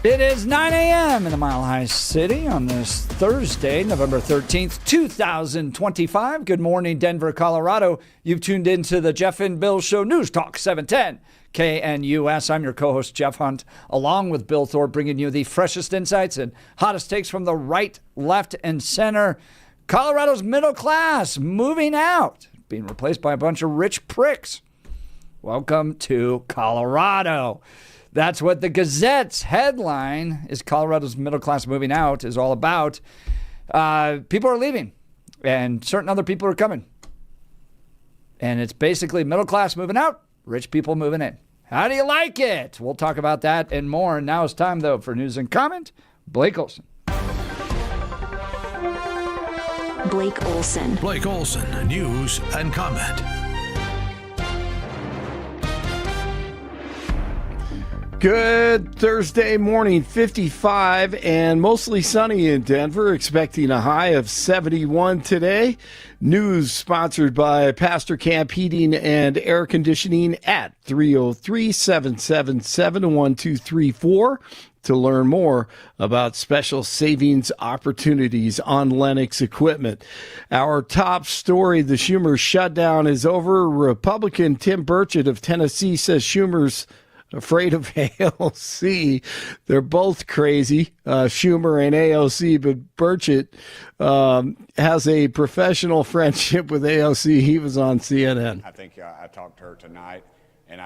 It is 9 a.m. in the Mile High City on this Thursday, November 13th, 2025. Good morning, Denver, Colorado. You've tuned into the Jeff and Bill Show News Talk 710 KNUS. I'm your co-host, Jeff Hunt, along with Bill Thorpe, bringing you the freshest insights and hottest takes from the right, left, and center. Colorado's middle class moving out, being replaced by a bunch of rich pricks. Welcome to Colorado. That's what the Gazette's headline is. Colorado's middle class moving out is all about. People are leaving and certain other people are coming. And it's basically middle class moving out, rich people moving in. How do you like it? We'll talk about that and more. And now it's time, though, for news and comment. Blake Olson. Blake Olson. Blake Olson, news and comment. Good Thursday morning, 55 and mostly sunny in Denver, expecting a high of 71 today. News sponsored by Pastor Camp Heating and Air Conditioning at 303-777-1234 to learn more about special savings opportunities on Lennox equipment. Our top story, the Schumer shutdown is over. Republican Tim Burchett of Tennessee says Schumer's afraid of AOC. They're both crazy, Schumer and AOC, but Burchett has a professional friendship with AOC. He was on CNN. I think I talked to her tonight, and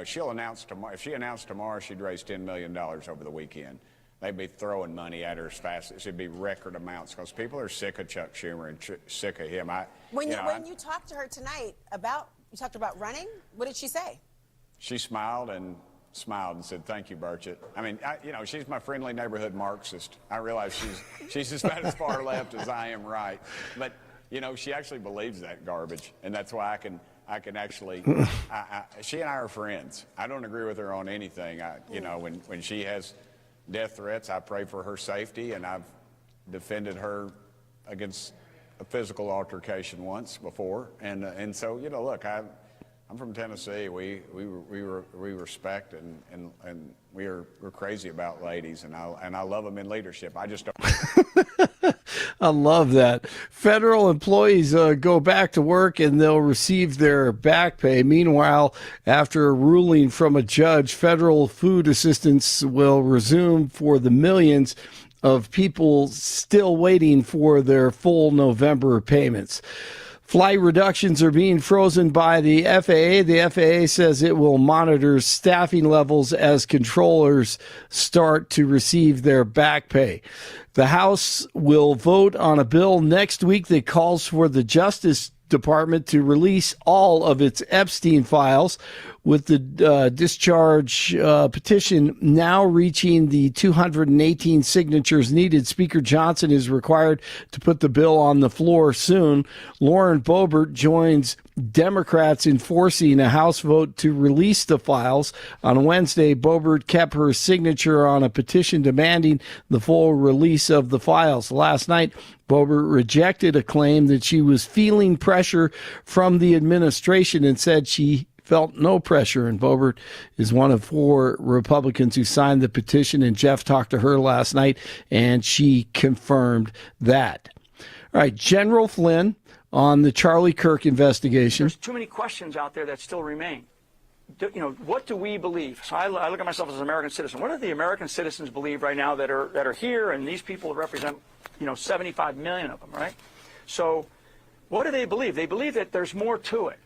she'll announce tomorrow. If she announced tomorrow, she'd raise $10 million over the weekend. They'd be throwing money at her as fast as it'd be record amounts because people are sick of Chuck Schumer and sick of him. When you talked to her tonight you talked about running, what did she say? She smiled and said, "Thank you, Burchett." I mean, she's my friendly neighborhood Marxist. I realize she's just about as far left as I am right, but she actually believes that garbage, and that's why I can actually. She and I are friends. I don't agree with her on anything. When she has death threats, I pray for her safety, and I've defended her against a physical altercation once before, and so look, I'm from Tennessee. We respect and we're crazy about ladies, and I love them in leadership. I just don't. I love that. Federal employees go back to work and they'll receive their back pay. Meanwhile, after a ruling from a judge, federal food assistance will resume for the millions of people still waiting for their full November payments. Flight reductions are being frozen by the FAA. The FAA says it will monitor staffing levels as controllers start to receive their back pay. The House will vote on a bill next week that calls for the Justice Department to release all of its Epstein files, with the discharge petition now reaching the 218 signatures needed. Speaker Johnson is required to put the bill on the floor soon. Lauren Boebert joins Democrats in forcing a House vote to release the files. On Wednesday, Boebert kept her signature on a petition demanding the full release of the files. Last night, Boebert rejected a claim that she was feeling pressure from the administration and said she felt no pressure. And Boebert is one of 4 Republicans who signed the petition, and Jeff talked to her last night, and she confirmed that. All right, General Flynn on the Charlie Kirk investigation. There's too many questions out there that still remain. What do we believe? So I look at myself as an American citizen. What do the American citizens believe right now that are here? And these people represent, 75 million of them, right? So what do they believe? They believe that there's more to it.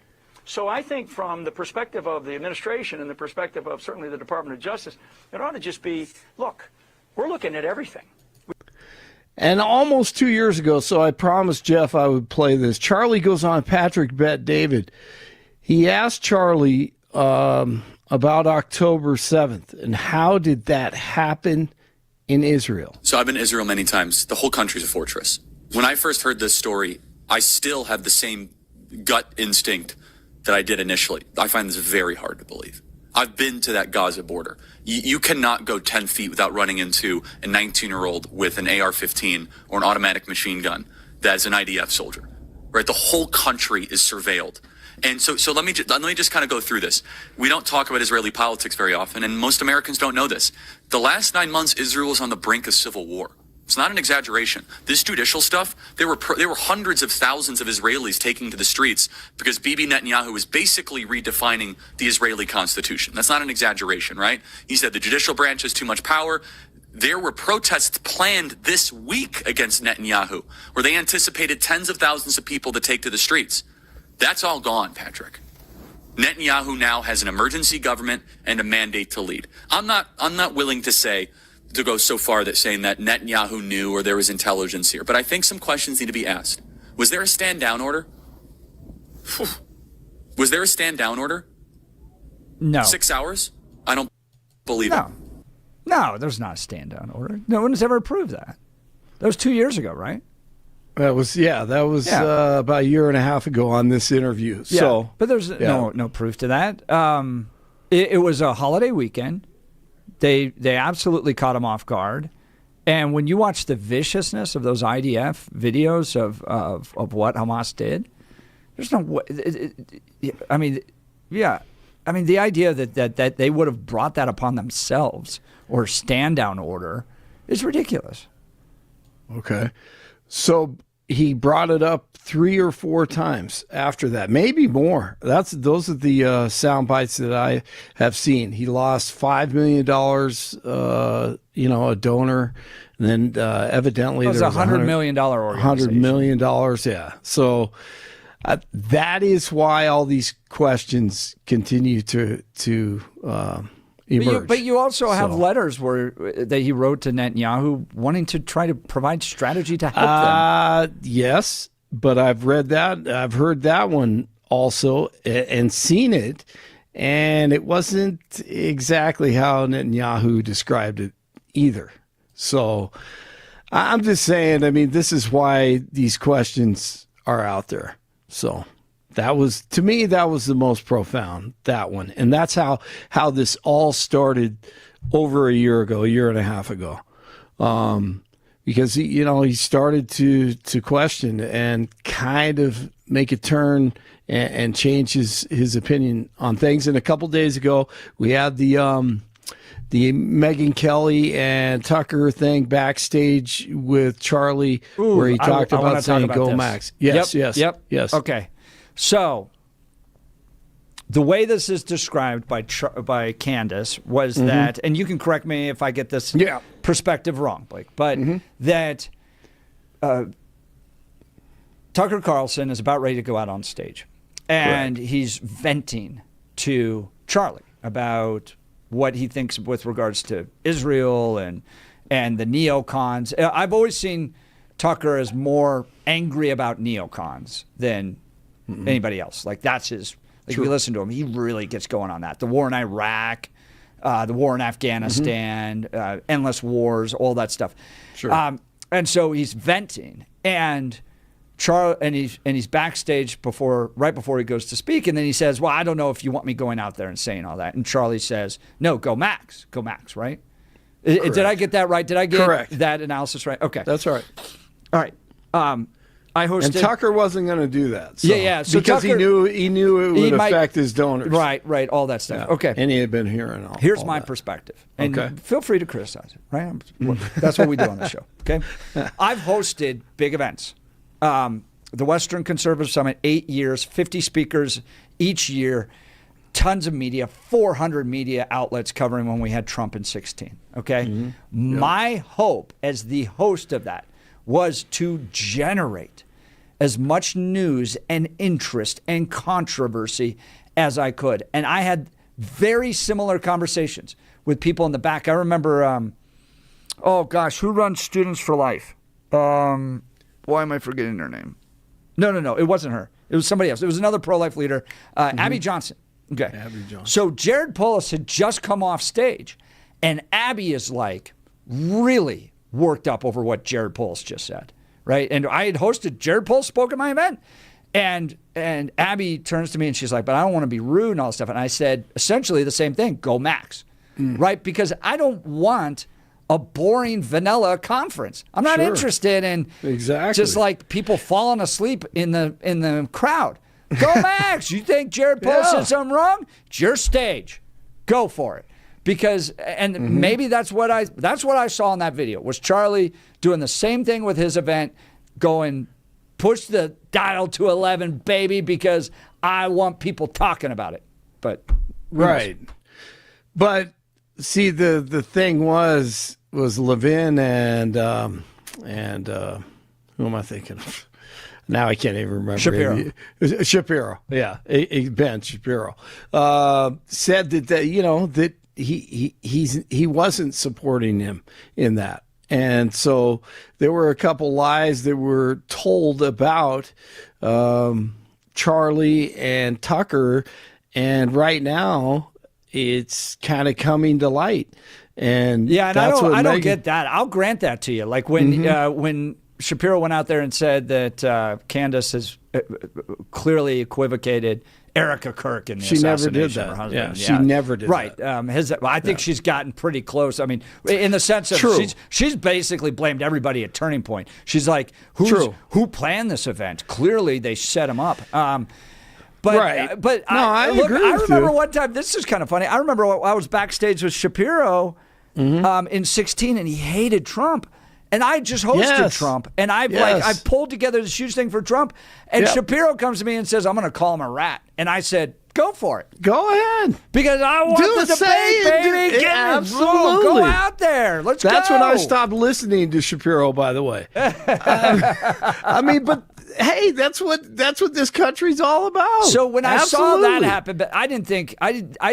So I think from the perspective of the administration and the perspective of certainly the Department of Justice, it ought to just be, look, we're looking at everything. And almost 2 years ago, so I promised Jeff I would play this, Charlie goes on Patrick Bet David. He asked Charlie about October 7th and how did that happen in Israel? So I've been to Israel many times. The whole country's a fortress. When I first heard this story, I still have the same gut instinct that I did initially. I find this very hard to believe. I've been to that Gaza border. You cannot go 10 feet without running into a 19-year-old with an AR-15 or an automatic machine gun that's an IDF soldier, right? The whole country is surveilled. And so let me just kind of go through this. We don't talk about Israeli politics very often, and most Americans don't know this. The last 9 months, Israel was on the brink of civil war. It's not an exaggeration. This judicial stuff, there were hundreds of thousands of Israelis taking to the streets because Bibi Netanyahu was basically redefining the Israeli constitution. That's not an exaggeration, right? He said the judicial branch has too much power. There were protests planned this week against Netanyahu, where they anticipated tens of thousands of people to take to the streets. That's all gone, Patrick. Netanyahu now has an emergency government and a mandate to lead. I'm not willing to go so far that saying that Netanyahu knew or there was intelligence here, but I think some questions need to be asked. Was there a stand down order? Was there a stand down order? No. 6 hours? I don't believe it. No, there's not a stand down order. No one has ever approved that. That was 2 years ago, right? That was about a year and a half ago on this interview. Yeah, So, but there's no proof to that. It was a holiday weekend. They absolutely caught him off guard. And when you watch the viciousness of those IDF videos of what Hamas did, there's no way. The idea that they would have brought that upon themselves or stand down order is ridiculous. Okay. So he brought it up 3 or 4 times after that, maybe more. Those are the sound bites that I have seen. He lost $5 million, a donor, and then evidently it was there was $100 million organization. $100 million, yeah. So that is why all these questions continue to emerge. But you also have letters that he wrote to Netanyahu wanting to try to provide strategy to help them. Yes, but I've read that. I've heard that one also and seen it, and it wasn't exactly how Netanyahu described it either. So I'm just saying, this is why these questions are out there. So to me, that was the most profound, that one. And that's how this all started over a year and a half ago. Because he started to question and kind of make a turn and change his opinion on things. And a couple days ago, we had the Megyn Kelly and Tucker thing backstage with Charlie, where he talked about saying "Go this. Max." Yes. Okay, so the way this is described by Candace was that, and you can correct me if I get this perspective wrong, Blake, but that Tucker Carlson is about ready to go out on stage, and he's venting to Charlie about what he thinks with regards to Israel and the neocons. I've always seen Tucker as more angry about neocons than anybody else. Like that's his. Like if you listen to him, he really gets going on that. The war in Iraq, the war in Afghanistan, endless wars, all that stuff. Sure. And so he's venting, and he's backstage right before he goes to speak, and then he says, "Well, I don't know if you want me going out there and saying all that." And Charlie says, "No, go Max, right?" Did I get that right? Did I get that analysis right? Okay, that's right. All right. I hosted, and Tucker wasn't going to do that. So, So because Tucker, he knew it would affect his donors. Right, all that stuff. Yeah. Okay. And he had been hearing all Here's all my that. perspective. And feel free to criticize it, right? That's what we do on the show, okay? I've hosted big events. The Western Conservative Summit, 8 years, 50 speakers each year, tons of media, 400 media outlets covering when we had Trump in 2016, okay? My hope as the host of that was to generate as much news and interest and controversy as I could. And I had very similar conversations with people in the back. I remember, who runs Students for Life? Why am I forgetting her name? No, it wasn't her. It was somebody else. It was another pro-life leader, Abby Johnson. Okay. Abby Johnson. So Jared Polis had just come off stage, and Abby is like really worked up over what Jared Polis just said. Right. And I had hosted, Jared Polis spoke at my event. And Abby turns to me and she's like, "But I don't want to be rude and all this stuff." And I said, essentially the same thing, go Max. Right? Because I don't want a boring vanilla conference. I'm not interested in just like people falling asleep in the crowd. Go Max. You think Jared Pohl said something wrong? It's your stage. Go for it. Because maybe that's what I saw in that video was Charlie doing the same thing with his event, going push the dial to 11, baby, because I want people talking about it. But right. But see, the thing was Levin and who am I thinking of? Now I can't even remember. Shapiro. Yeah, Ben Shapiro said that that he wasn't supporting him in that, and so there were a couple lies that were told about Charlie and Tucker, and right now it's kind of coming to light. And and I don't get that. I'll grant that to you. Like when Shapiro went out there and said that Candace has clearly equivocated Erica Kirk in the assassination of her husband. She never did that. Right. I think she's gotten pretty close. I mean, in the sense of she's basically blamed everybody at Turning Point. She's like, who planned this event? Clearly they set him up. But I remember one time, this is kind of funny. I remember I was backstage with Shapiro in 16, and he hated Trump. And I just hosted Trump, and I pulled together this huge thing for Trump. And Shapiro comes to me and says, "I'm going to call him a rat." And I said, "Go for it. Go ahead, because I want the debate, baby. Absolutely, go out there. Let's go." That's when I stopped listening to Shapiro. By the way, I mean, but hey, that's what this country's all about. So when I saw that happen, but I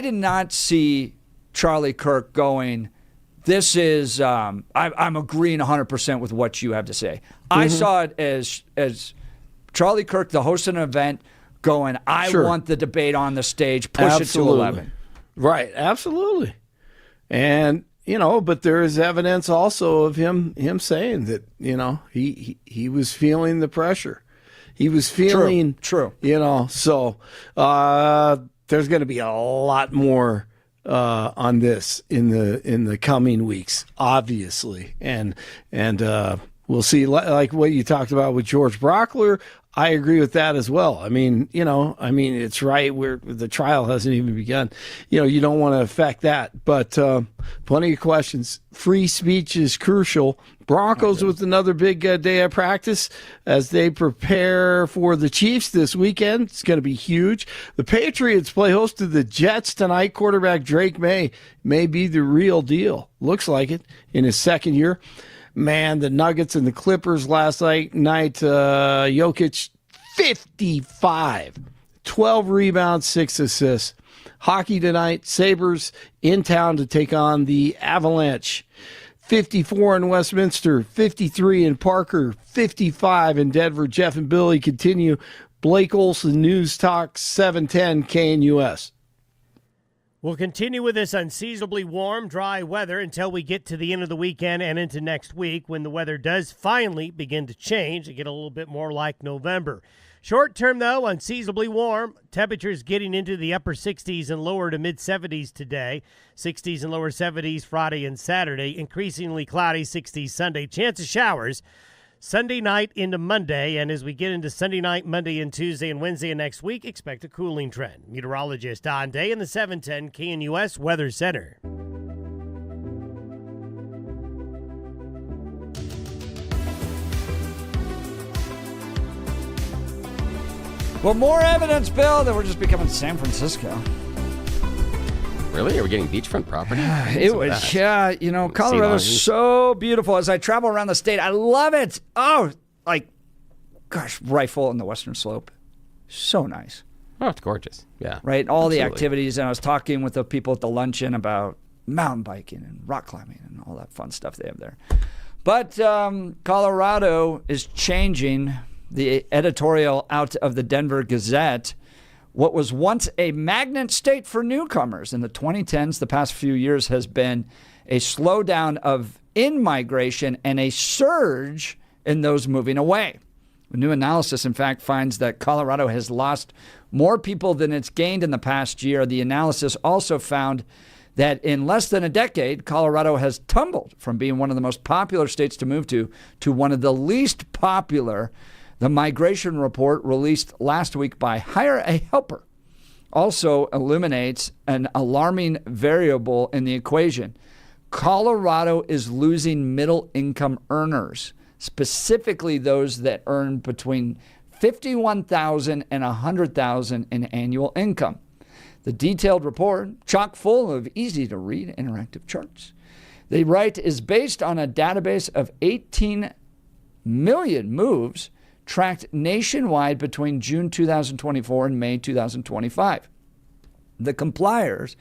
did not see Charlie Kirk going, this is, I'm agreeing 100% with what you have to say. I saw it as Charlie Kirk, the host of an event, going, I want the debate on the stage, push it to 11. Right, absolutely. And, but there is evidence also of him saying that, he was feeling the pressure. He was feeling, True. So there's going to be a lot more on this in the coming weeks, obviously, and we'll see. Like what you talked about with George Brockler, I agree with that as well. I mean, it's right where the trial hasn't even begun. You don't want to affect that, but plenty of questions. Free speech is crucial. Broncos with another big day of practice as they prepare for the Chiefs this weekend. It's going to be huge. The Patriots play host to the Jets tonight. Quarterback Drake May be the real deal. Looks like it in his second year. Man, the Nuggets and the Clippers last night, Jokic, 55, 12 rebounds, 6 assists. Hockey tonight, Sabres in town to take on the Avalanche. 54 in Westminster, 53 in Parker, 55 in Denver. Jeff and Billy continue. Blake Olson, News Talk 710 KNUS. We'll continue with this unseasonably warm, dry weather until we get to the end of the weekend and into next week when the weather does finally begin to change and get a little bit more like November. Short term, though, unseasonably warm. Temperatures getting into the upper 60s and lower to mid-70s today. 60s and lower 70s Friday and Saturday. Increasingly cloudy 60s Sunday. Chance of showers Sunday night into Monday. And as we get into Sunday night, Monday and Tuesday and Wednesday and next week, expect a cooling trend. Meteorologist Don Day in the 710 KNUS Weather Center. Well, more evidence, Bill, that we're just becoming San Francisco. Really? Are we getting beachfront property? It was, Colorado's so beautiful. As I travel around the state, I love it. Oh, rifle in the Western Slope. So nice. Oh, it's gorgeous. Yeah. Right? All the activities. And I was talking with the people at the luncheon about mountain biking and rock climbing and all that fun stuff they have there. But Colorado is changing the editorial out of the Denver Gazette. What was once a magnet state for newcomers in the 2010s, the past few years, has been a slowdown of in-migration and a surge in those moving away. A new analysis, in fact, finds that Colorado has lost more people than it's gained in the past year. The analysis also found that in less than a decade, Colorado has tumbled from being one of the most popular states to move to one of the least popular. The migration report released last week by Hire a Helper also illuminates an alarming variable in the equation. Colorado is losing middle-income earners, specifically those that earn between $51,000 and $100,000 in annual income. The detailed report, chock full of easy-to-read interactive charts, they write, is based on a database of 18 million moves tracked nationwide between June 2024 and May 2025. The compilers,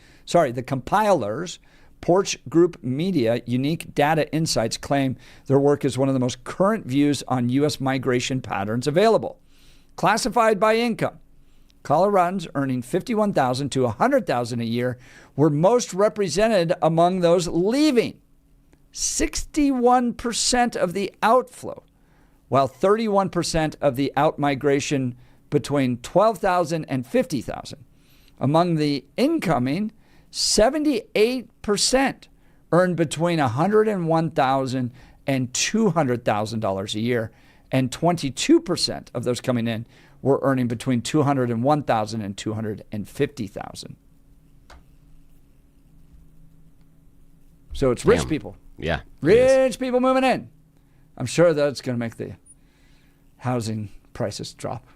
Porch Group Media Unique Data Insights, claim their work is one of the most current views on U.S. migration patterns available. Classified by income, Coloradans earning $51,000 to $100,000 a year were most represented among those leaving, 61% of the outflow, while 31% of the out-migration between $12,000 and $50,000. Among the incoming, 78% earned between $101,000 and $200,000 a year, and 22% of those coming in were earning between $201,000 and $250,000. So it's rich people. Yeah. Rich people moving in. I'm sure that's going to make the housing prices drop.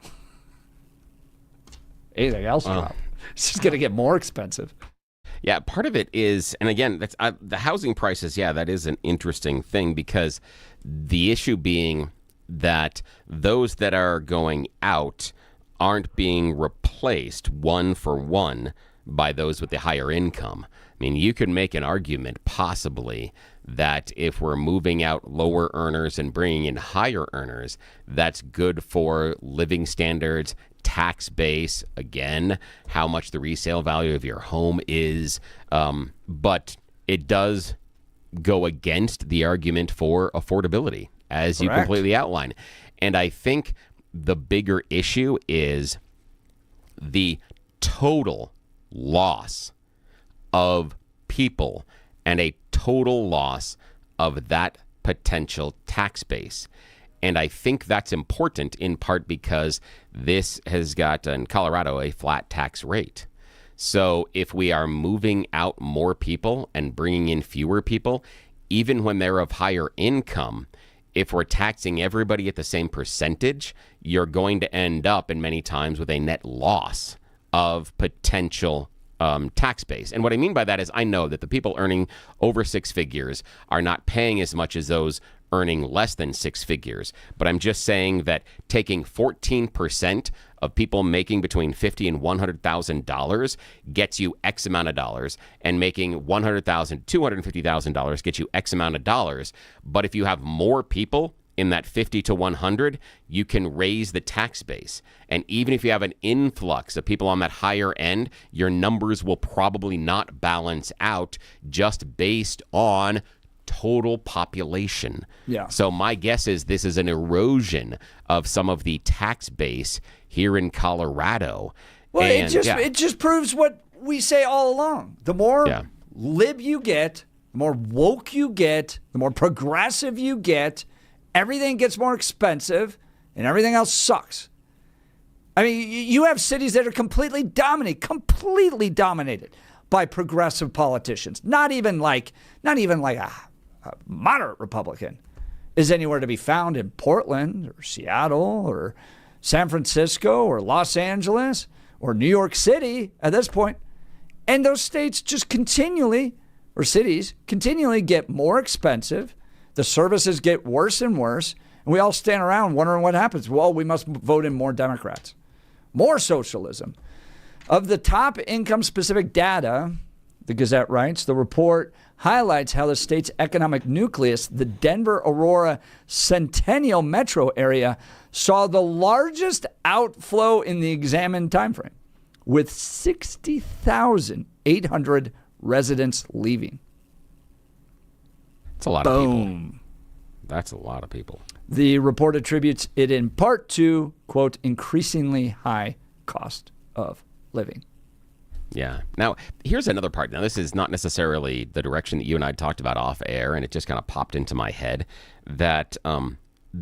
Anything else drop. It's just going to get more expensive. Yeah, part of it is, and again, that's the housing prices. Yeah, that is an interesting thing, because the issue being that those that are going out aren't being replaced one for one by those with the higher income. I mean, you could make an argument possibly that if we're moving out lower earners and bringing in higher earners, that's good for living standards, tax base, again, how much the resale value of your home is. But it does go against the argument for affordability, as you completely outline. And I think the bigger issue is the total loss of people and a total loss of that potential tax base. And I think that's important in part because this has got, in Colorado, a flat tax rate. So if we are moving out more people and bringing in fewer people, even when they're of higher income, if we're taxing everybody at the same percentage, you're going to end up, in many times, with a net loss of potential tax base. And what I mean by that is I know that the people earning over six figures are not paying as much as those earning less than six figures. But I'm just saying that taking 14% of people making between $50,000 and $100,000 gets you X amount of dollars, and making $100,000, $250,000 gets you X amount of dollars. But if you have more people in that 50 to 100, you can raise the tax base. And even if you have an influx of people on that higher end, your numbers will probably not balance out just based on total population. Yeah. So my guess is this is an erosion of some of the tax base here in Colorado. Well, and, it just proves what we say all along. The more lib you get, the more woke you get, the more progressive you get, everything gets more expensive, and everything else sucks. I mean, you have cities that are completely dominated by progressive politicians. Not even like a moderate Republican is anywhere to be found in Portland or Seattle or San Francisco or Los Angeles or New York City at this point. And those states just cities continually get more expensive. The services get worse and worse, and we all stand around wondering what happens. Well, we must vote in more Democrats, more socialism. Of the top income-specific data, the Gazette writes, the report highlights how the state's economic nucleus, the Denver-Aurora Centennial metro area, saw the largest outflow in the examined timeframe, with 60,800 residents leaving. That's a lot of people. That's a lot of people. The report attributes it in part to, quote, increasingly high cost of living. Yeah. Now, here's another part. Now, this is not necessarily the direction that you and I talked about off air, and it just kind of popped into my head that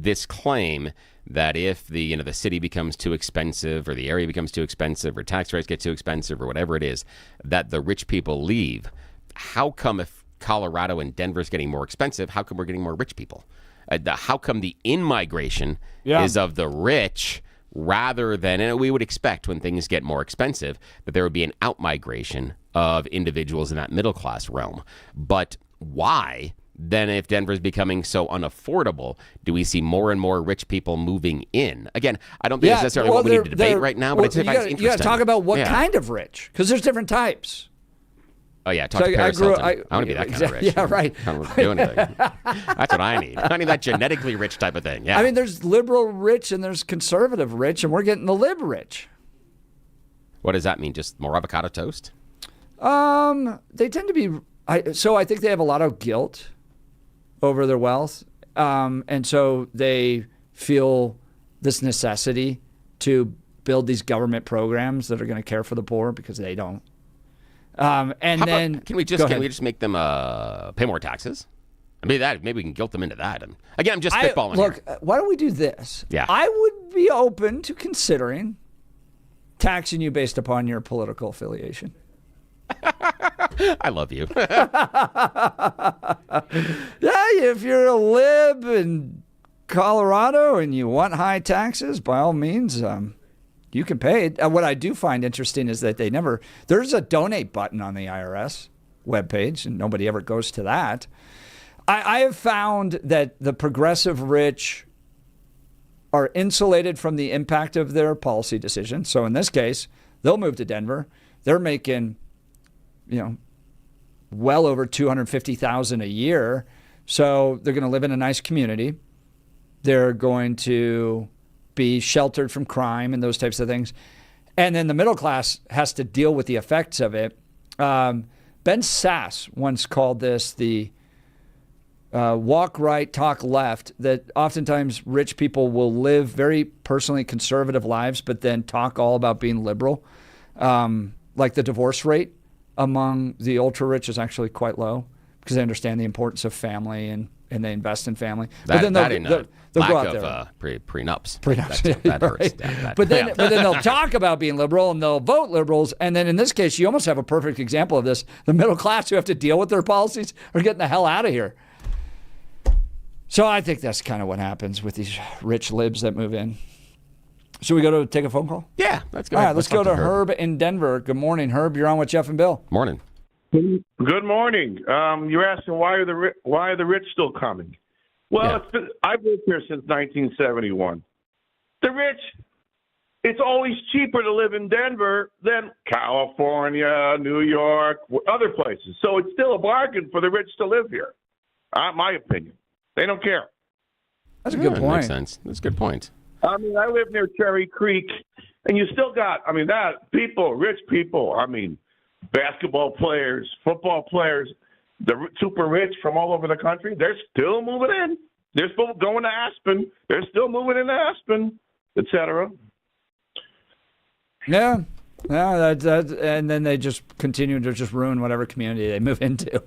this claim that if the city becomes too expensive or the area becomes too expensive or tax rates get too expensive or whatever it is, that the rich people leave. How come if Colorado and Denver's getting more expensive, how come we're getting more rich people? How come the in-migration is of the rich rather than, and we would expect when things get more expensive that there would be an out-migration of individuals in that middle-class realm. But why, then, if Denver's becoming so unaffordable, do we see more and more rich people moving in? Again, I don't think that's necessarily what we need to debate right now, but I find it's interesting. You got to talk about what kind of rich, because there's different types. Oh, yeah, talk to Paris Hilton. I want to be that kind of rich. Yeah, right. I don't do anything. That's what I need. I need that genetically rich type of thing. Yeah. I mean, there's liberal rich and there's conservative rich, and we're getting the lib rich. What does that mean? Just more avocado toast? They tend to be... So I think they have a lot of guilt over their wealth, and so they feel this necessity to build these government programs that are going to care for the poor because they don't. Can we just make them pay more taxes? I mean, maybe we can guilt them into that. And again, I'm just spitballing. Look, why don't we do this? Yeah, I would be open to considering taxing you based upon your political affiliation. I love you. Yeah, if you're a lib in Colorado and you want high taxes, by all means, you can pay it. What I do find interesting is that there's a donate button on the IRS webpage, and nobody ever goes to that. I have found that the progressive rich are insulated from the impact of their policy decisions. So in this case, they'll move to Denver. They're making, well over $250,000 a year. So they're going to live in a nice community. They're going to be sheltered from crime and those types of things. And then the middle class has to deal with the effects of it. Ben Sass once called this the walk right, talk left, that oftentimes rich people will live very personally conservative lives, but then talk all about being liberal. Like the divorce rate among the ultra rich is actually quite low because they understand the importance of family and they invest in family. But then they'll go out there. Prenups. Prenups. That hurts. Right. Yeah, but then they'll talk about being liberal and they'll vote liberals. And then in this case, you almost have a perfect example of this. The middle class who have to deal with their policies are getting the hell out of here. So I think that's kind of what happens with these rich libs that move in. Should we go to take a phone call? Yeah, let's go. All right, let's go to Herb in Denver. Good morning, Herb. You're on with Jeff and Bill. Morning. Good morning. You're asking why are the rich still coming? Well, I've lived here since 1971. The rich, it's always cheaper to live in Denver than California, New York, other places. So it's still a bargain for the rich to live here. My opinion. They don't care. That's a good point. Makes sense. That's a good point. I mean, I live near Cherry Creek, and you still got, rich people, basketball players, football players, the super rich from all over the country, they're still moving in. They're still going to Aspen. They're still moving into Aspen, et cetera. Yeah. Yeah, and then they just continue to just ruin whatever community they move into.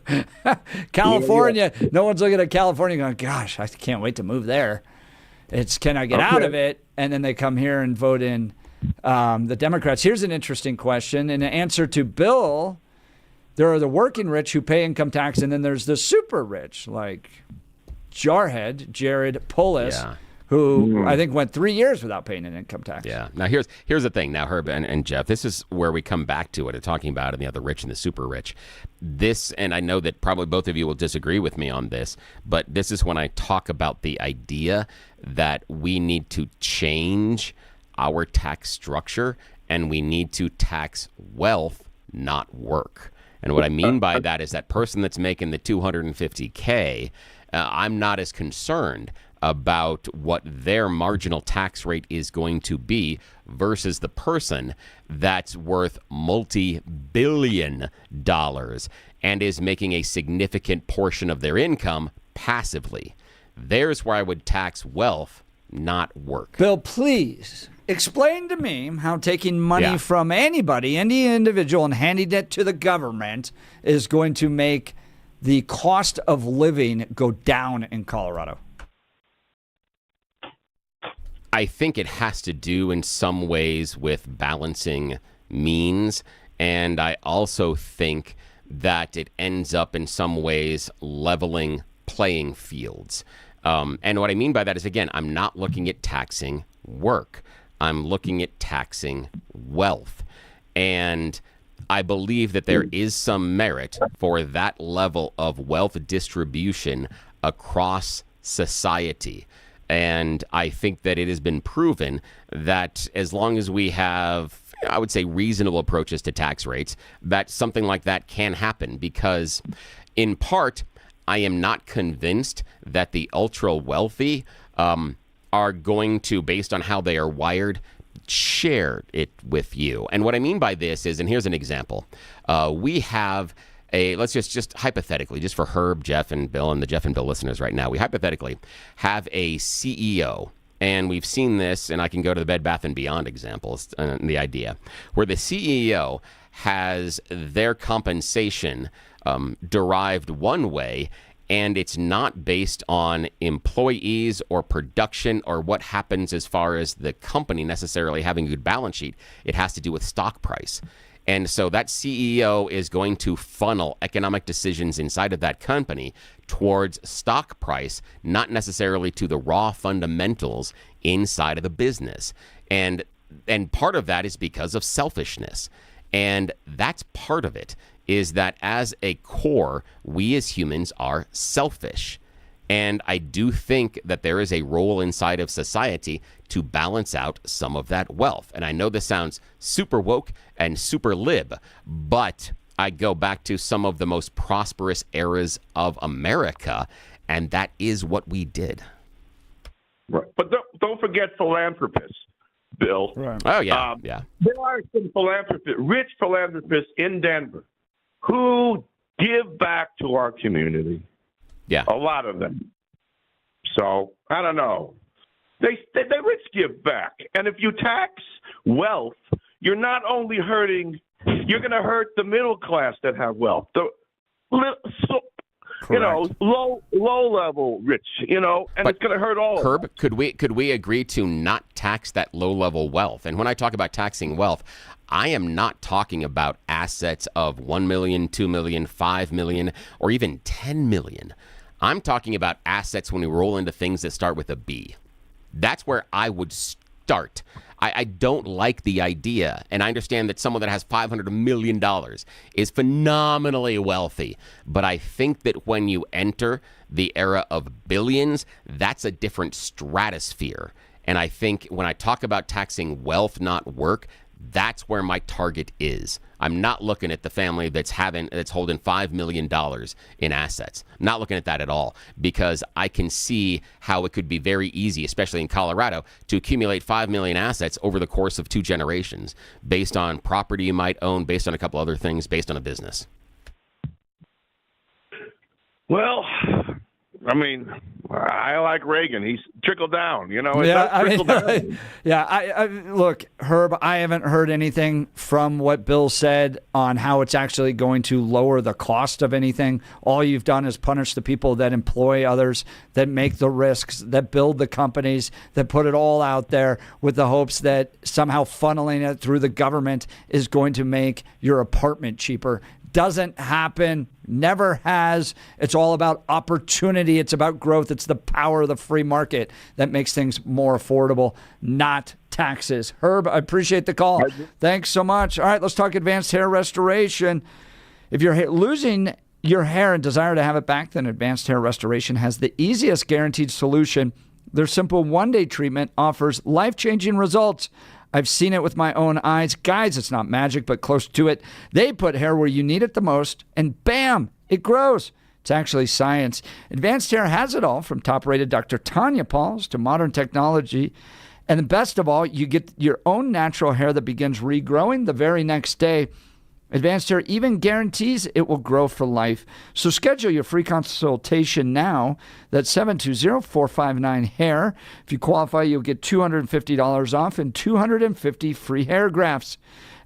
California, no one's looking at California going, gosh, I can't wait to move there. It's can I get out of it? And then they come here and vote in the Democrats. Here's an interesting question. In answer to Bill, there are the working rich who pay income tax, and then there's the super rich, like Jarhead, Jared Polis, who I think went 3 years without paying an income tax. Yeah. Now, here's the thing now, Herb and Jeff. This is where we come back to it, talking about it, the rich and the super rich. This, and I know that probably both of you will disagree with me on this, but this is when I talk about the idea that we need to change our tax structure and we need to tax wealth, not work. And what I mean by that is that person that's making the $250K, I'm not as concerned about what their marginal tax rate is going to be versus the person that's worth multi-billion dollars and is making a significant portion of their income passively. There's where I would tax wealth, not work. Bill, please explain to me how taking money from anybody, any individual, and handing it to the government is going to make the cost of living go down in Colorado. I think it has to do in some ways with balancing means. And I also think that it ends up in some ways leveling playing fields. And what I mean by that is, again, I'm not looking at taxing work. I'm looking at taxing wealth. And I believe that there is some merit for that level of wealth distribution across society. And I think that it has been proven that as long as we have, I would say, reasonable approaches to tax rates, that something like that can happen. Because in part, I am not convinced that the ultra wealthy are going to, based on how they are wired, share it with you. And what I mean by this is, and here's an example. We have let's just hypothetically, just for Herb, Jeff, and Bill, and the Jeff and Bill listeners right now, we hypothetically have a CEO, and we've seen this, and I can go to the Bed Bath & Beyond examples, the idea, where the CEO has their compensation derived one way, and it's not based on employees or production or what happens as far as the company necessarily having a good balance sheet. It has to do with stock price. And so that CEO is going to funnel economic decisions inside of that company towards stock price, not necessarily to the raw fundamentals inside of the business. And part of that is because of selfishness. And that's part of it, is that as a core, we as humans are selfish. And I do think that there is a role inside of society to balance out some of that wealth. And I know this sounds super woke and super lib, but I go back to some of the most prosperous eras of America, and that is what we did. Right. But don't forget philanthropists, Bill. Right. Oh, yeah. Yeah. There are some rich philanthropists in Denver who give back to our community. Yeah. A lot of them. So, I don't know. The rich give back. And if you tax wealth, you're not only hurting, you're going to hurt the middle class that have wealth. Low level rich, and but it's going to hurt all. Herb, could we agree to not tax that low level wealth? And when I talk about taxing wealth, I am not talking about assets of 1 million, 2 million, 5 million, or even 10 million. I'm talking about assets when we roll into things that start with a B. That's where I would start. I don't like the idea, and I understand that someone that has $500 million is phenomenally wealthy, but I think that when you enter the era of billions, that's a different stratosphere. And I think when I talk about taxing wealth, not work, that's where my target is. I'm not looking at the family that's holding $5 million in assets. I'm not looking at that at all, because I can see how it could be very easy, especially in Colorado, to accumulate 5 million assets over the course of 2 generations based on property you might own, based on a couple other things, based on a business. Well, I mean, I like Reagan. He's trickled down, Yeah, look, Herb, I haven't heard anything from what Bill said on how it's actually going to lower the cost of anything. All you've done is punish the people that employ others, that make the risks, that build the companies, that put it all out there with the hopes that somehow funneling it through the government is going to make your apartment cheaper. Doesn't happen, never has. It's all about opportunity. It's about growth. It's the power of the free market that makes things more affordable, not taxes. Herb, I appreciate the call. Thanks so much. All right, let's talk advanced hair restoration. If you're losing your hair and desire to have it back, then Advanced Hair Restoration has the easiest guaranteed solution. Their simple one-day treatment offers life-changing results. I've seen it with my own eyes. Guys, it's not magic, but close to it. They put hair where you need it the most, and bam, it grows. It's actually science. Advanced Hair has it all, from top-rated Dr. Tanya Pauls to modern technology. And the best of all, you get your own natural hair that begins regrowing the very next day. Advanced Hair even guarantees it will grow for life. So schedule your free consultation now. That's 720-459-HAIR. If you qualify, you'll get $250 off and 250 free hair grafts.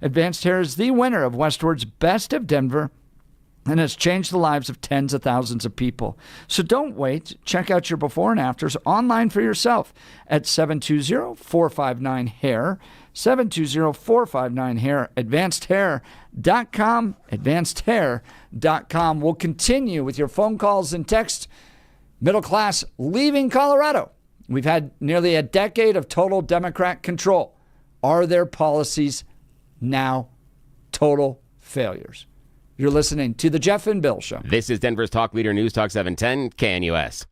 Advanced Hair is the winner of Westward's Best of Denver and has changed the lives of tens of thousands of people. So don't wait. Check out your before and afters online for yourself at 720-459-HAIR, 720-459-HAIR, advancedhair.com, advancedhair.com. We'll continue with your phone calls and texts. Middle class leaving Colorado. We've had nearly a decade of total Democrat control. Are their policies now total failures? You're listening to The Jeff and Bill Show. This is Denver's Talk Leader News Talk 710 KNUS.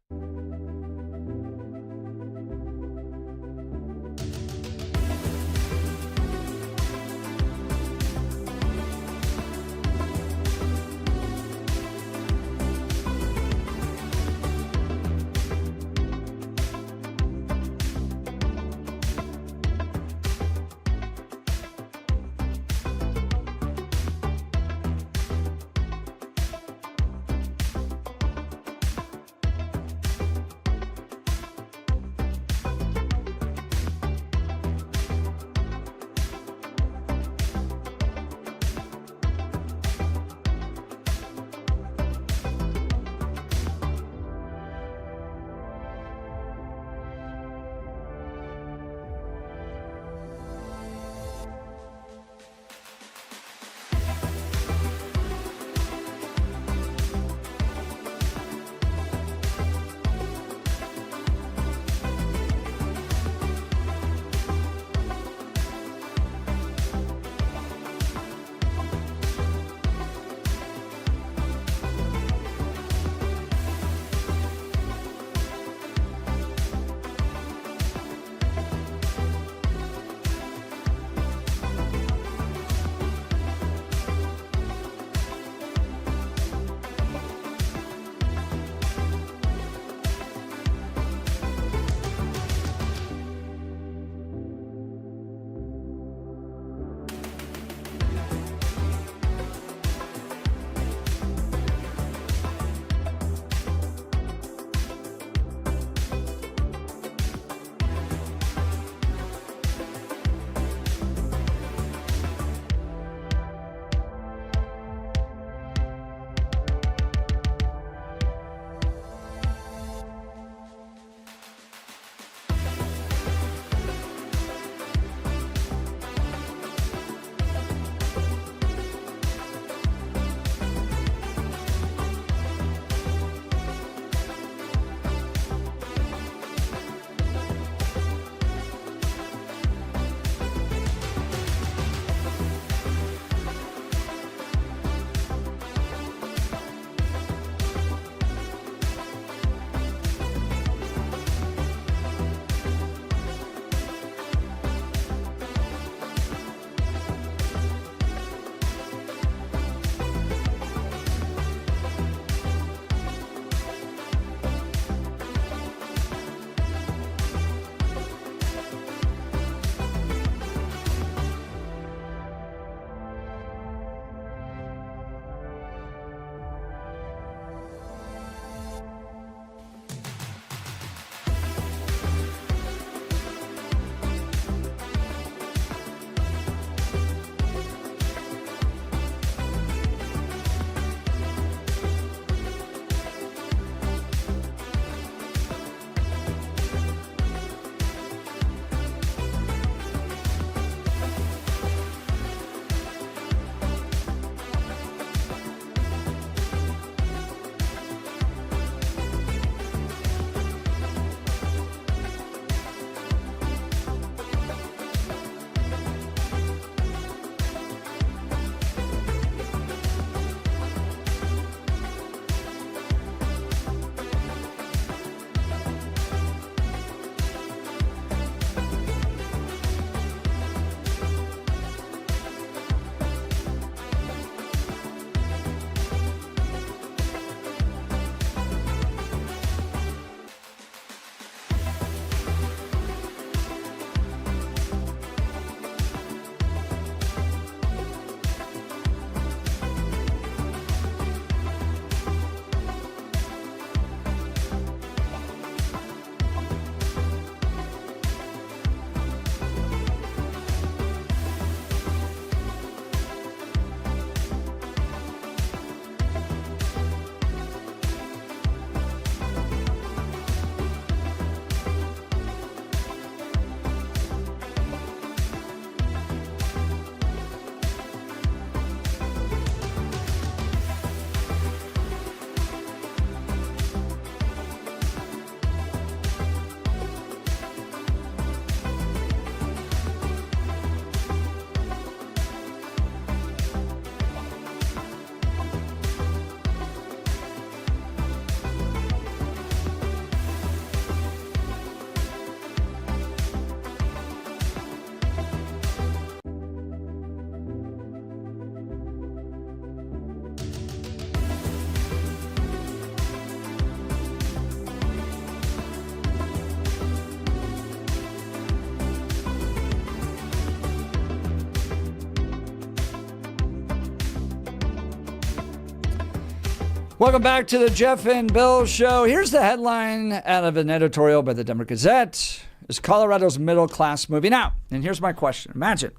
Welcome back to the Jeff and Bill Show. Here's the headline out of an editorial by the Denver Gazette. Is Colorado's middle class moving out? And here's my question. Imagine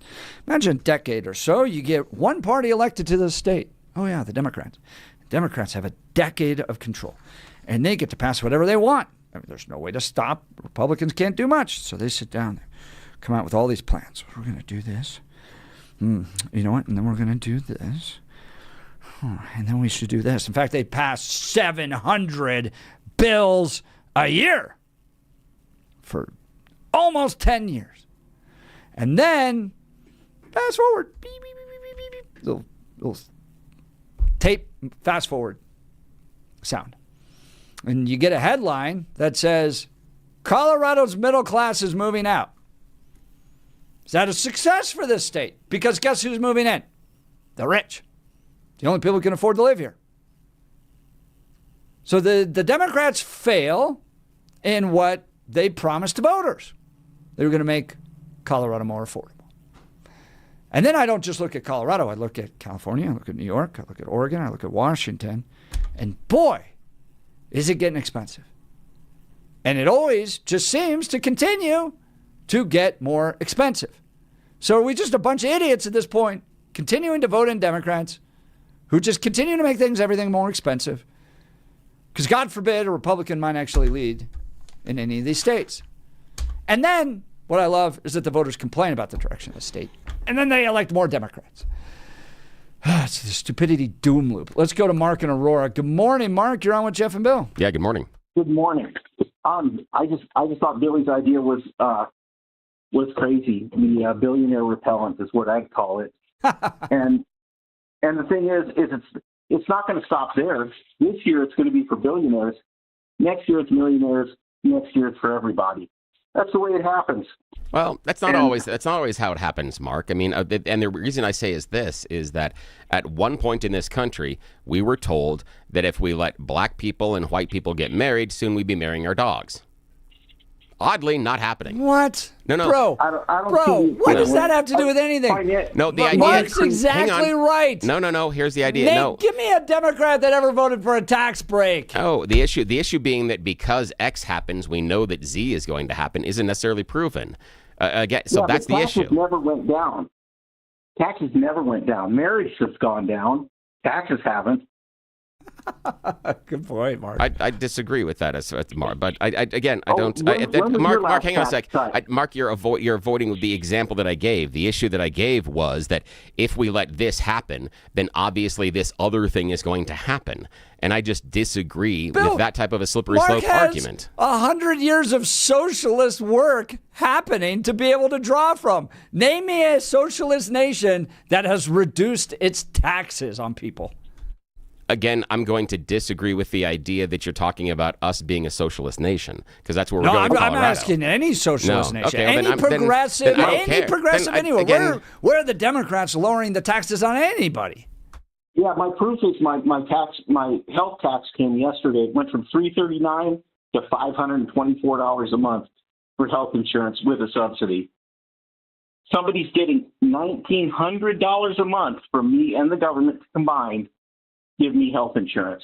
a decade or so, you get one party elected to the state. Oh yeah, the Democrats. Democrats have a decade of control, and they get to pass whatever they want. I mean, there's no way to stop. Republicans can't do much. So they sit down there, come out with all these plans. We're going to do this. You know what? And then we're going to do this. And then we should do this. In fact, they pass 700 bills a year for almost 10 years. And then, fast forward. Beep, beep, beep, beep, beep, beep. Little tape, fast forward sound. And you get a headline that says, Colorado's middle class is moving out. Is that a success for this state? Because guess who's moving in? The rich. The only people who can afford to live here. So the Democrats fail in what they promised to voters. They were going to make Colorado more affordable. And then I don't just look at Colorado. I look at California. I look at New York. I look at Oregon. I look at Washington. And boy, is it getting expensive. And it always just seems to continue to get more expensive. So are we just a bunch of idiots at this point, continuing to vote in Democrats who just continue to make everything more expensive? Because God forbid a Republican might actually lead in any of these states. And then what I love is that the voters complain about the direction of the state. And then they elect more Democrats. It's the stupidity doom loop. Let's go to Mark in Aurora. Good morning, Mark. You're on with Jeff and Bill. Yeah, good morning. Good morning. I just thought Billy's idea was crazy. The billionaire repellent is what I'd call it. and the thing is it's not going to stop there. This year it's going to be for billionaires. Next year it's millionaires. Next year it's for everybody. That's the way it happens. Well, that's not always how it happens, Mark. I mean, and the reason I say is that at one point in this country, we were told that if we let black people and white people get married, soon we'd be marrying our dogs. Oddly, not happening. What? No. Bro, what does that have to do with anything? No, the idea. Mark's exactly right. No. Here's the idea. Give me a Democrat that ever voted for a tax break. Oh, the issue being that because X happens, we know that Z is going to happen isn't necessarily proven. Again, so that's the issue. Taxes never went down. Taxes never went down. Marriage has gone down. Taxes haven't. Good point, Mark. I disagree with that, Mark. But I don't. Mark, hang on a sec. Mark, you're avoiding the example that I gave. The issue that I gave was that if we let this happen, then obviously this other thing is going to happen. And I just disagree with that type of a slippery slope argument. 100 years of socialist work happening to be able to draw from. Name me a socialist nation that has reduced its taxes on people. Again, I'm going to disagree with the idea that you're talking about us being a socialist nation, because that's where we're going. I'm asking any socialist nation, any progressive anywhere. Where are the Democrats lowering the taxes on anybody? Yeah, my proof is my health tax came yesterday. It went from $339 to $524 a month for health insurance with a subsidy. Somebody's getting $1,900 a month from me and the government combined. Give me health insurance.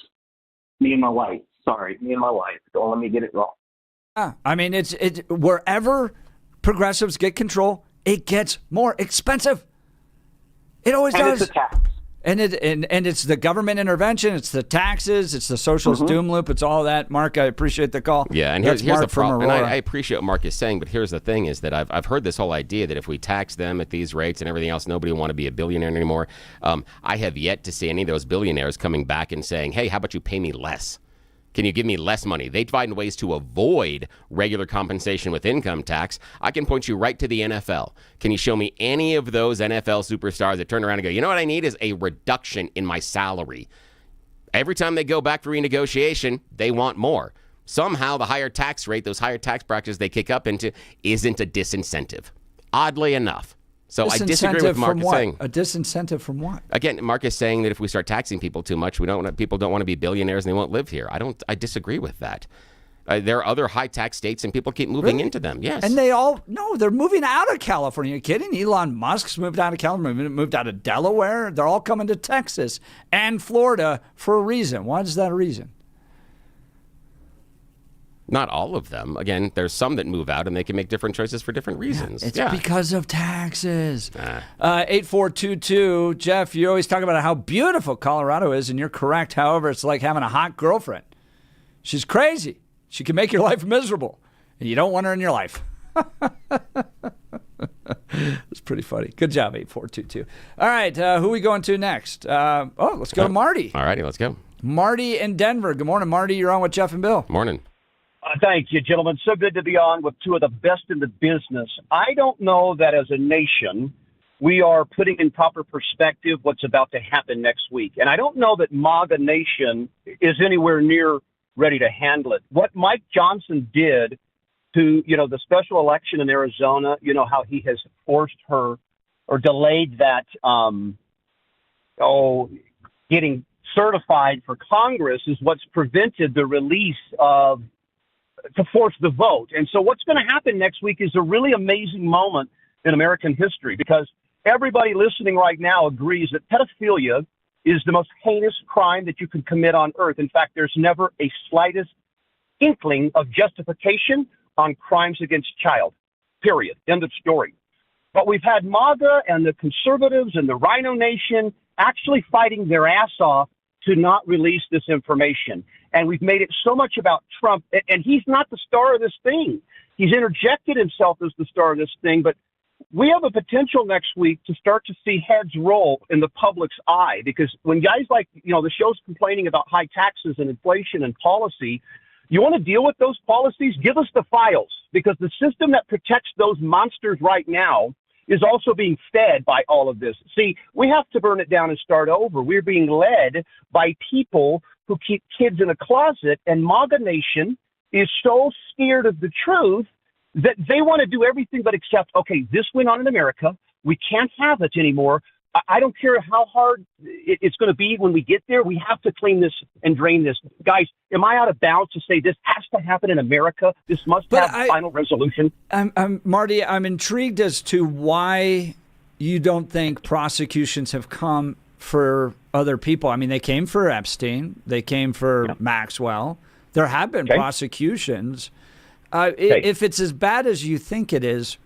Me and my wife. Sorry, me and my wife. Don't let me get it wrong. I mean, it's wherever progressives get control, it gets more expensive. It always does. It's a tax. And it's the government intervention, it's the taxes, it's the socialist doom loop, it's all that. Mark, I appreciate the call. Yeah, and here's the problem. And I appreciate what Mark is saying, but here's the thing: is that I've heard this whole idea that if we tax them at these rates and everything else, nobody will want to be a billionaire anymore. I have yet to see any of those billionaires coming back and saying, "Hey, how about you pay me less? Can you give me less money?" They find ways to avoid regular compensation with income tax. I can point you right to the NFL. Can you show me any of those NFL superstars that turn around and go, you know what I need is a reduction in my salary? Every time they go back for renegotiation, they want more. Somehow the higher tax rate, those higher tax brackets they kick up into, isn't a disincentive. Oddly enough. So I disagree with Mark saying a disincentive from what? Again, Mark is saying that if we start taxing people too much, people don't want to be billionaires and they won't live here. I disagree with that. There are other high-tax states, and people keep moving into them. Yes. And they're moving out of California. Are you kidding? Elon Musk's moved out of California, moved out of Delaware. They're all coming to Texas and Florida for a reason. Why is that a reason? Not all of them. Again, there's some that move out, and they can make different choices for different reasons. It's because of taxes. 8422. Jeff, you always talk about how beautiful Colorado is, and you're correct. However, it's like having a hot girlfriend. She's crazy. She can make your life miserable, and you don't want her in your life. It's pretty funny. Good job, 8422. All right, who are we going to next? Let's go to Marty. All righty, let's go. Marty in Denver. Good morning, Marty. You're on with Jeff and Bill. Morning. Thank you, gentlemen. So good to be on with two of the best in the business. I don't know that as a nation we are putting in proper perspective what's about to happen next week. And I don't know that MAGA Nation is anywhere near ready to handle it. What Mike Johnson did to, the special election in Arizona, how he has forced her or delayed that, getting certified for Congress is what's prevented the release of to force the vote. And so what's going to happen next week is a really amazing moment in American history, because everybody listening right now agrees that pedophilia is the most heinous crime that you can commit on earth. In fact, there's never a slightest inkling of justification on crimes against child, period. End of story. But we've had MAGA and the conservatives and the Rhino Nation actually fighting their ass off to not release this information. And we've made it so much about Trump, and he's not the star of this thing. He's interjected himself as the star of this thing, but we have a potential next week to start to see heads roll in the public's eye, because when guys like, the show's complaining about high taxes and inflation and policy, you want to deal with those policies? Give us the files, because the system that protects those monsters right now is also being fed by all of this. See, we have to burn it down and start over. We're being led by people who keep kids in a closet, and MAGA Nation is so scared of the truth that they want to do everything but accept, okay, this went on in America. We can't have it anymore. I don't care how hard it's going to be when we get there. We have to clean this and drain this. Guys, am I out of bounds to say this has to happen in America? This must have a final resolution? Marty, I'm intrigued as to why you don't think prosecutions have come for other people. I mean, they came for Epstein. They came for Maxwell. There have been prosecutions. If it's as bad as you think it is,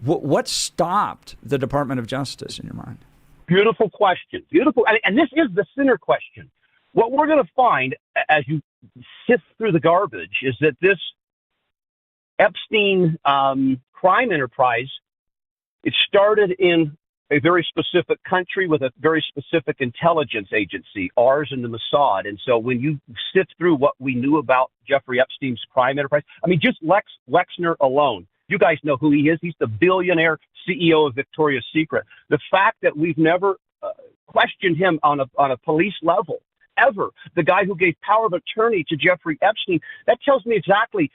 what stopped the Department of Justice in your mind? Beautiful question. Beautiful. And this is the center question. What we're going to find as you sift through the garbage is that this Epstein crime enterprise, it started in a very specific country with a very specific intelligence agency, ours and the Mossad. And so when you sift through what we knew about Jeffrey Epstein's crime enterprise, I mean, just Lex Wexner alone, you guys know who he is. He's the billionaire CEO of Victoria's Secret. The fact that we've never questioned him on a police level, ever, the guy who gave power of attorney to Jeffrey Epstein, that tells me exactly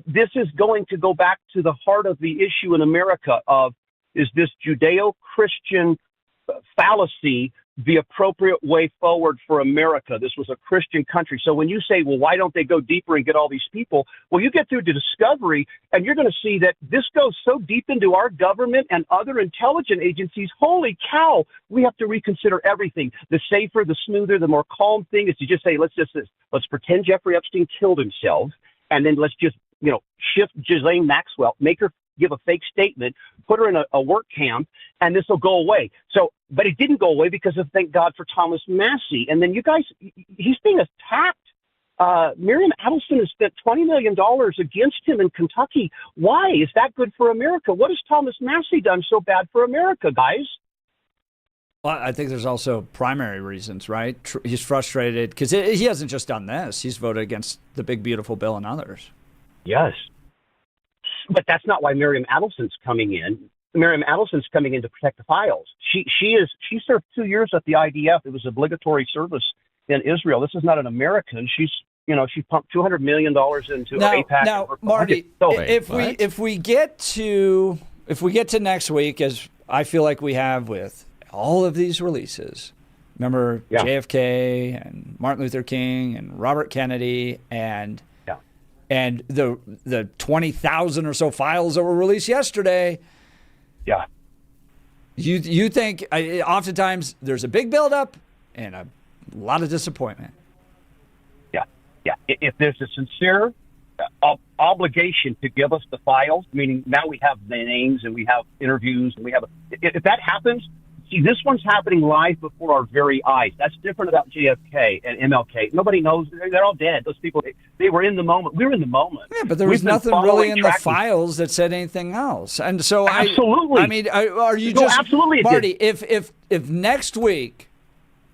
this is going to go back to the heart of the issue in America of, is this Judeo-Christian fallacy the appropriate way forward for America? This was a Christian country. So when you say, well, why don't they go deeper and get all these people? Well, you get through to discovery, and you're going to see that this goes so deep into our government and other intelligence agencies. Holy cow, we have to reconsider everything. The safer, the smoother, the more calm thing is to just say, let's pretend Jeffrey Epstein killed himself, and then let's just, shift Ghislaine Maxwell, make her give a fake statement, put her in a work camp, and this will go away. So, but it didn't go away because of, thank God for Thomas Massey. And then you guys, he's being attacked. Miriam Adelson has spent $20 million against him in Kentucky. Why? Is that good for America? What has Thomas Massey done so bad for America, guys? Well, I think there's also primary reasons, right? He's frustrated because he hasn't just done this. He's voted against the big, beautiful bill and others. Yes. But that's not why Miriam Adelson's coming in. Miriam Adelson's coming in to protect the files. She served 2 years at the IDF. It was obligatory service in Israel. This is not an American. She pumped $200 million into AIPAC. Now, Marty, if we get to next week, as I feel like we have with all of these releases, remember JFK and Martin Luther King and Robert Kennedy, and And the 20,000 or so files that were released yesterday. Yeah. You think oftentimes there's a big buildup and a lot of disappointment. Yeah. If there's a sincere obligation to give us the files, meaning now we have the names and we have interviews and we have, if that happens, see, this one's happening live before our very eyes. That's different about JFK and MLK. Nobody knows. They're all dead. Those people, they were in the moment. We were in the moment. Yeah, but there was nothing really in the files that said anything else. And so absolutely. I mean, are you no, just, absolutely Marty, if next week,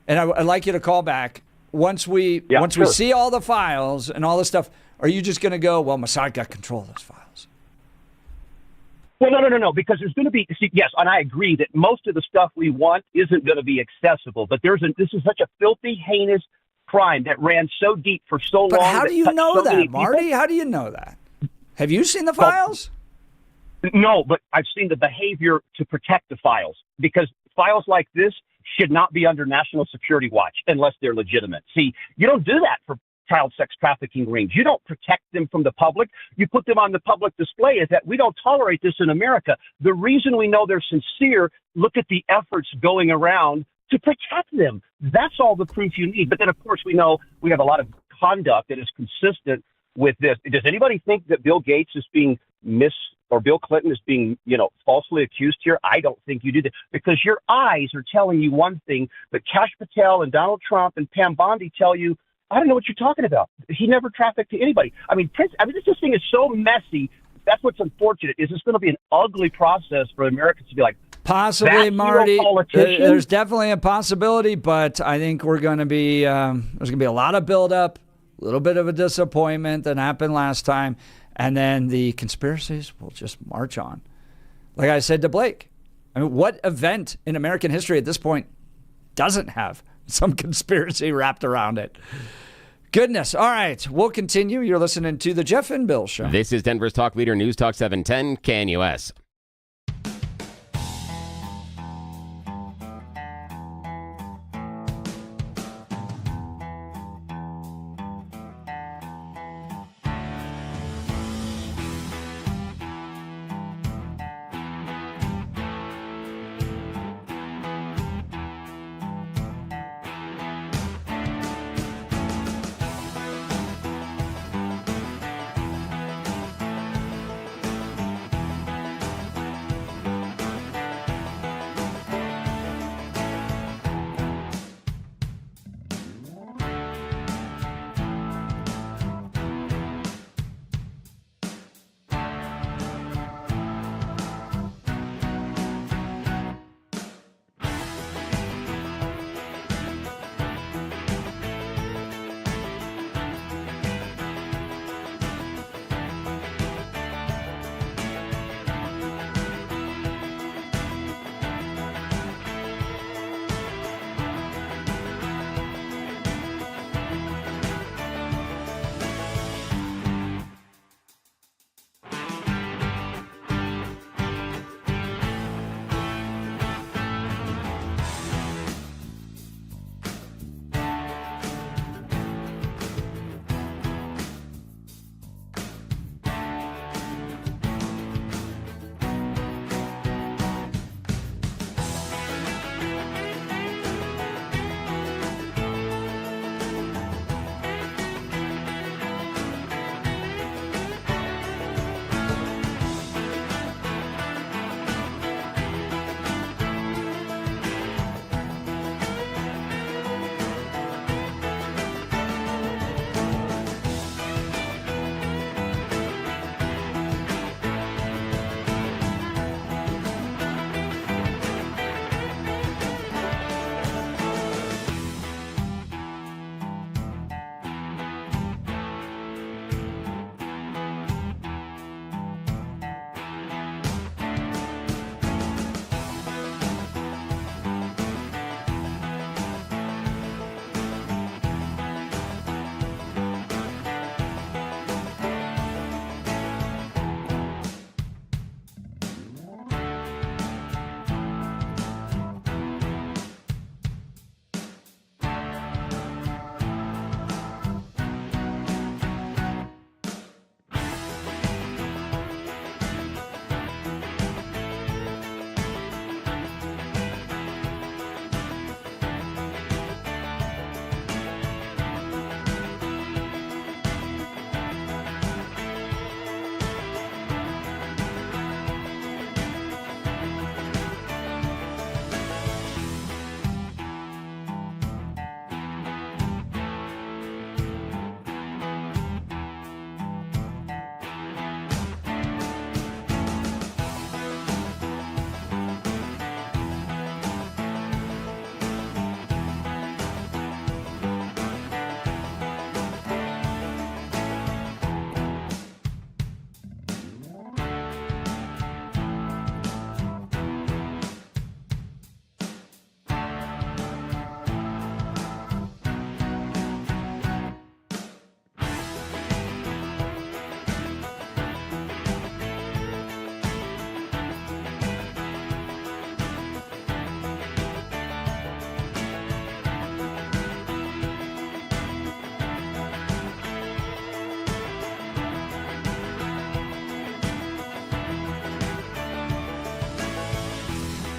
and I'd like you to call back, once we see all the files and all this stuff, are you just going to go, well, Mossad got control of those files? Well, no, because there's going to be, yes, and I agree that most of the stuff we want isn't going to be accessible, but this is such a filthy, heinous crime that ran so deep for so long. But how do you know that, Marty? People. How do you know that? Have you seen the files? No, but I've seen the behavior to protect the files, because files like this should not be under national security watch unless they're legitimate. See, you don't do that for child sex trafficking rings. You don't protect them from the public. You put them on the public display. Is that we don't tolerate this in America. The reason we know they're sincere, look at the efforts going around to protect them. That's all the proof you need. But then, of course, we know we have a lot of conduct that is consistent with this. Does anybody think that Bill Gates is being or Bill Clinton is being, falsely accused here? I don't think you do that, because your eyes are telling you one thing, but Kash Patel and Donald Trump and Pam Bondi tell you, I don't know what you're talking about. He never trafficked to anybody. This thing is so messy. That's what's unfortunate. Is it's going to be an ugly process for Americans to be like, possibly, Marty. There's definitely a possibility, but I think we're going to be there's going to be a lot of buildup, a little bit of a disappointment that happened last time, and then the conspiracies will just march on. Like I said to Blake, what event in American history at this point doesn't have some conspiracy wrapped around it? Goodness. All right. We'll continue. You're listening to The Jeff and Bill Show. This is Denver's Talk Leader, News Talk 710 KNUS.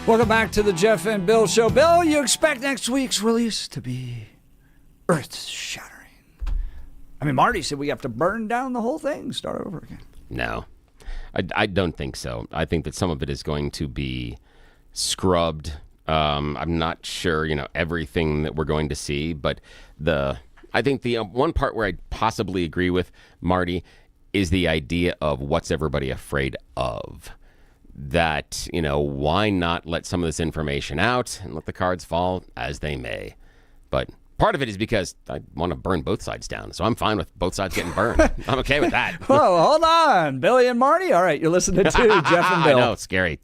Welcome back to the Jeff and Bill Show. Bill, you expect next week's release to be earth-shattering. I mean, Marty said we have to burn down the whole thing, start over again. No, I don't think so. I think that some of it is going to be scrubbed. I'm not sure, everything that we're going to see, but I think the one part where I possibly agree with Marty is the idea of what's everybody afraid of. That, why not let some of this information out and let the cards fall as they may? But part of it is because I want to burn both sides down, so I'm fine with both sides getting burned. I'm okay with that. Whoa, hold on. Billy and Marty? All right, you're listening to Jeff and Bill. I know, it's scary.